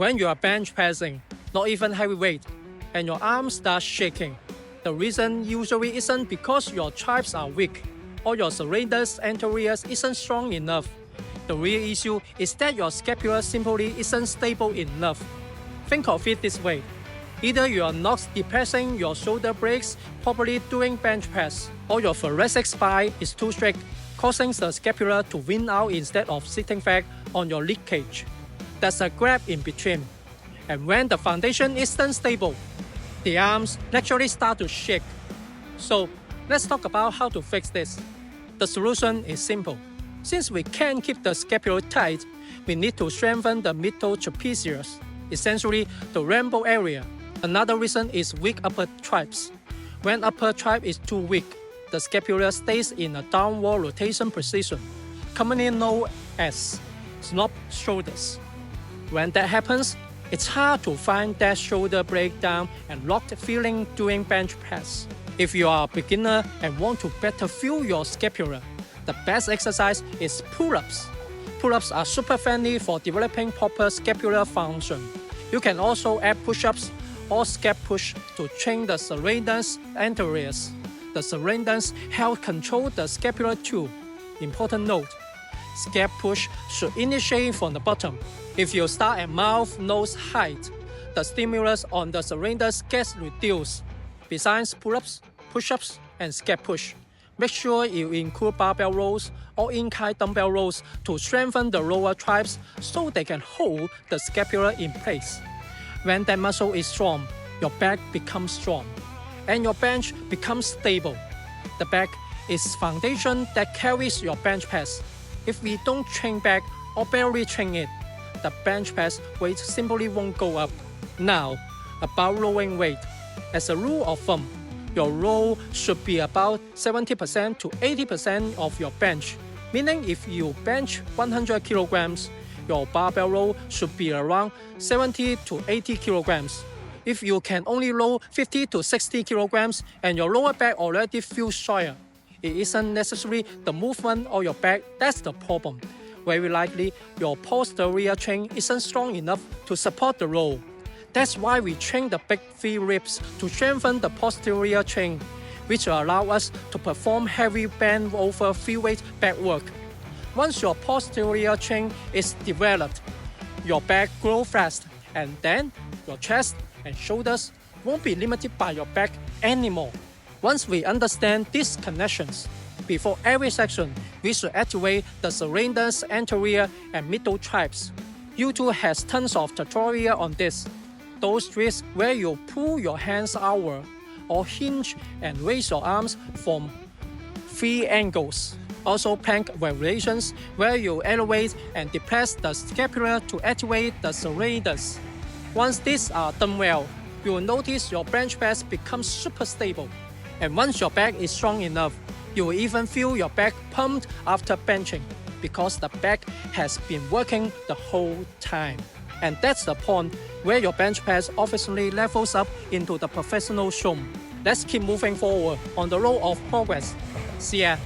When you are bench pressing, not even heavy weight, and your arms start shaking, the reason usually isn't because your triceps are weak or your serratus anterior isn't strong enough. The real issue is that your scapula simply isn't stable enough. Think of it this way. Either you are not depressing your shoulder blades properly during bench press, or your thoracic spine is too strict, causing the scapula to wind out instead of sitting back on your rib cage. There's a gap in between. And when the foundation isn't stable, the arms naturally start to shake. So let's talk about how to fix this. The solution is simple. Since we can't keep the scapula tight, we need to strengthen the middle trapezius, essentially the rainbow area. Another reason is weak upper triceps. When upper tricep is too weak, the scapula stays in a downward rotation position, commonly known as snub shoulders. When that happens, it's hard to find that shoulder blade down and locked feeling during bench press. If you are a beginner and want to better feel your scapula, the best exercise is pull-ups. Pull-ups are super friendly for developing proper scapular function. You can also add push-ups or scap push to train the serratus anterior. The serratus help control the scapula too. Important note, scap push should initiate from the bottom. If you start at mouth-nose height, the stimulus on the serratus gets reduced. Besides pull-ups, push-ups, and scap push, make sure you include barbell rows or incline dumbbell rows to strengthen the lower triceps so they can hold the scapula in place. When that muscle is strong, your back becomes strong, and your bench becomes stable. The back is foundation that carries your bench press. If we don't train back or barely train it, the bench press weight simply won't go up. Now, about lowering weight. As a rule of thumb, your row should be about 70% to 80% of your bench, meaning if you bench 100 kilograms, your barbell row should be around 70 to 80 kilograms. If you can only row 50 to 60 kilograms and your lower back already feels shorter, it isn't necessarily the movement of your back that's the problem. Very likely, your posterior chain isn't strong enough to support the row. That's why we train the big V ribs to strengthen the posterior chain, which will allow us to perform heavy bend over free weight back work. Once your posterior chain is developed, your back grows fast, and then your chest and shoulders won't be limited by your back anymore. Once we understand these connections, before every section, we should activate the serratus anterior and middle triceps. YouTube has tons of tutorials on this. Those drills where you pull your hands outward or hinge and raise your arms from 3 angles. Also plank variations where you elevate and depress the scapula to activate the serratus. Once these are done well, you will notice your bench press becomes super stable. And once your back is strong enough, you will even feel your back pumped after benching because the back has been working the whole time. And that's the point where your bench press obviously levels up into the professional zone. Let's keep moving forward on the road of progress. See ya!